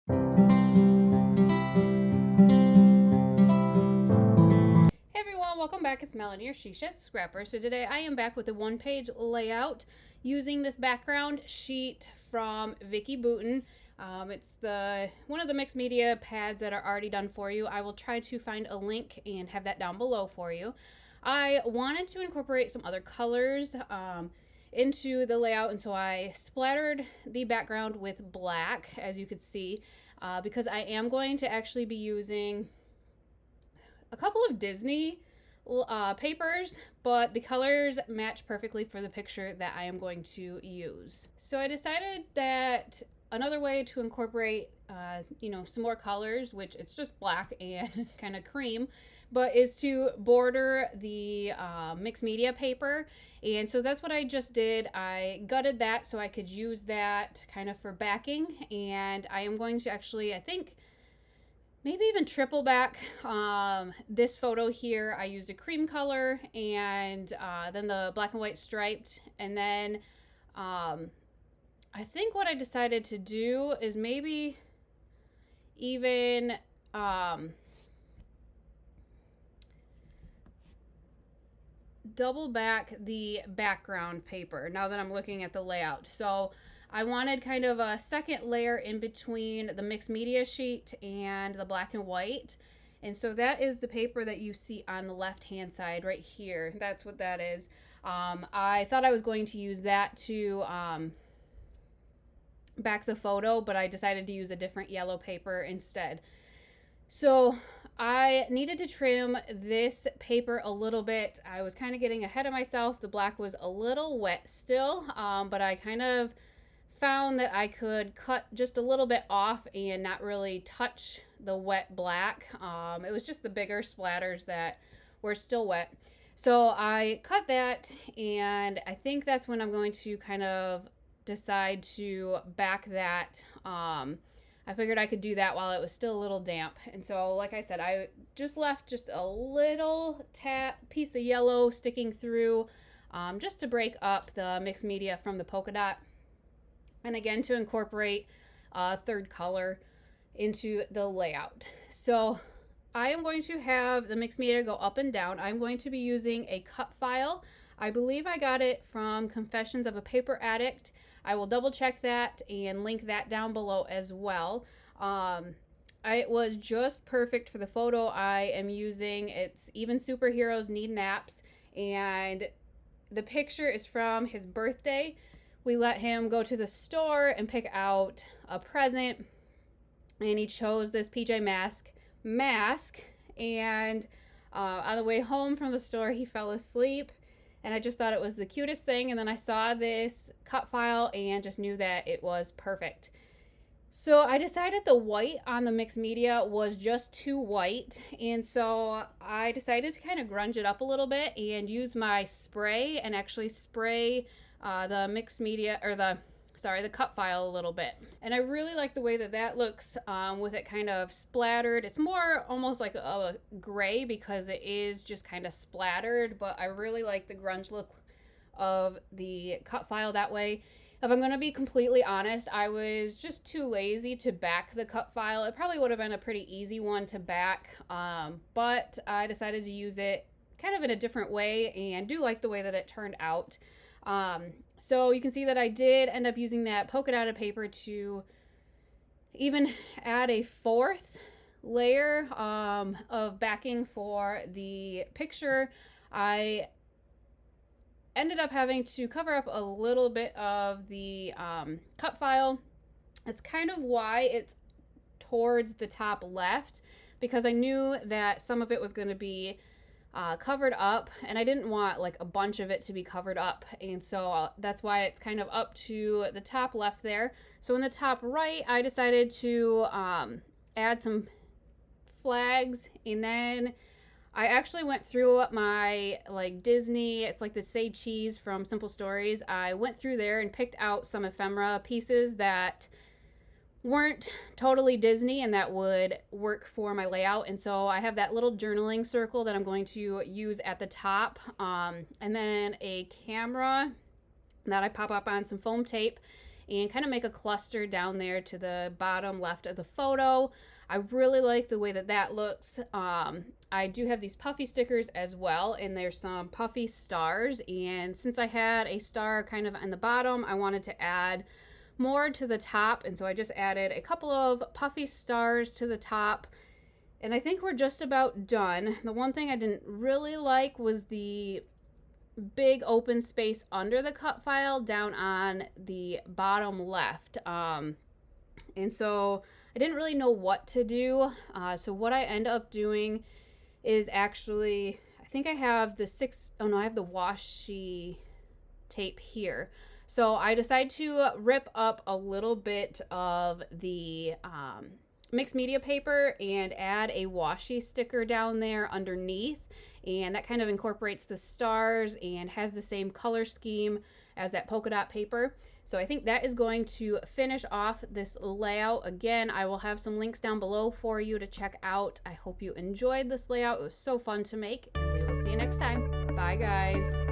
Hey everyone, welcome back. It's Melanie, your She Shed Scrapper. So today I am back with a one-page layout using this background sheet from Vicky Booten. It's one of the mixed media pads that are already done for you. I will try to find a link and have that down below for you. I wanted to incorporate some other colors into the layout, and so I splattered the background with black, as you could see, because I am going to actually be using a couple of Disney papers, but the colors match perfectly for the picture that I am going to use. So I decided that another way to incorporate, some more colors, which it's just black and kind of cream, but is to border the mixed media paper. And so that's what I just did. I gutted that so I could use that kind of for backing. And I am going to actually, I think, maybe even triple back this photo here. I used a cream color and then the black and white striped. And then I think what I decided to do is maybe even double back the background paper now that I'm looking at the layout. So I wanted kind of a second layer in between the mixed media sheet and the black and white. And so that is the paper that you see on the left hand side right here. That's what that is. I thought I was going to use that to back the photo, but I decided to use a different yellow paper instead. So I needed to trim this paper a little bit. I was kind of getting ahead of myself. The black was a little wet still, but I kind of found that I could cut just a little bit off and not really touch the wet black. It was just the bigger splatters that were still wet. So I cut that, and I think that's when I'm going to kind of decide to back that. I figured I could do that while it was still a little damp. And so, like I said, I just left just a little piece of yellow sticking through just to break up the mixed media from the polka dot. And again, to incorporate a third color into the layout. So I am going to have the mixed media go up and down. I'm going to be using a cut file. I believe I got it from Confessions of a Paper Addict. I will double check that and link that down below as well. It was just perfect for the photo I am using. It's Even Superheroes Need Naps, and the picture is from his birthday. We let him go to the store and pick out a present, and he chose this PJ mask, and on the way home from the store he fell asleep, and I just thought it was the cutest thing. And then I saw this cut file and just knew that it was perfect. So I decided the white on the mixed media was just too white, and so I decided to kind of grunge it up a little bit and use my spray and actually spray the mixed media, or the cut file a little bit. And I really like the way that that looks with it kind of splattered. It's more almost like a gray because it is just kind of splattered, but I really like the grunge look of the cut file that way. If I'm going to be completely honest, I was just too lazy to back the cut file. It probably would have been a pretty easy one to back, but I decided to use it kind of in a different way and do like the way that it turned out. So you can see that I did end up using that polka dotted paper to even add a fourth layer of backing for the picture. I ended up having to cover up a little bit of the cut file. That's kind of why it's towards the top left, because I knew that some of it was going to be covered up, and I didn't want like a bunch of it to be covered up, and so that's why it's kind of up to the top left there. So in the top right, I decided to add some flags, and then I actually went through my like Disney, it's like the Say Cheese from Simple Stories. I went through there and picked out some ephemera pieces that weren't totally Disney and that would work for my layout. And so I have that little journaling circle that I'm going to use at the top, and then a camera that I pop up on some foam tape. and kind of make a cluster down there to the bottom left of the photo. I really like the way that that looks. I do have these puffy stickers as well, and there's some puffy stars, and since I had a star kind of on the bottom, I wanted to add more to the top, and so I just added a couple of puffy stars to the top, and I think we're just about done. The one thing I didn't really like was the big open space under the cut file down on the bottom left, and so I didn't really know what to do. So what I end up doing is actually, I think I have the I have the washi tape here. So I decided to rip up a little bit of the mixed media paper and add a washi sticker down there underneath, and that kind of incorporates the stars and has the same color scheme as that polka dot paper. So I think that is going to finish off this layout. Again, I will have some links down below for you to check out. I hope you enjoyed this layout. It was so fun to make, and we will see you next time. Bye, guys.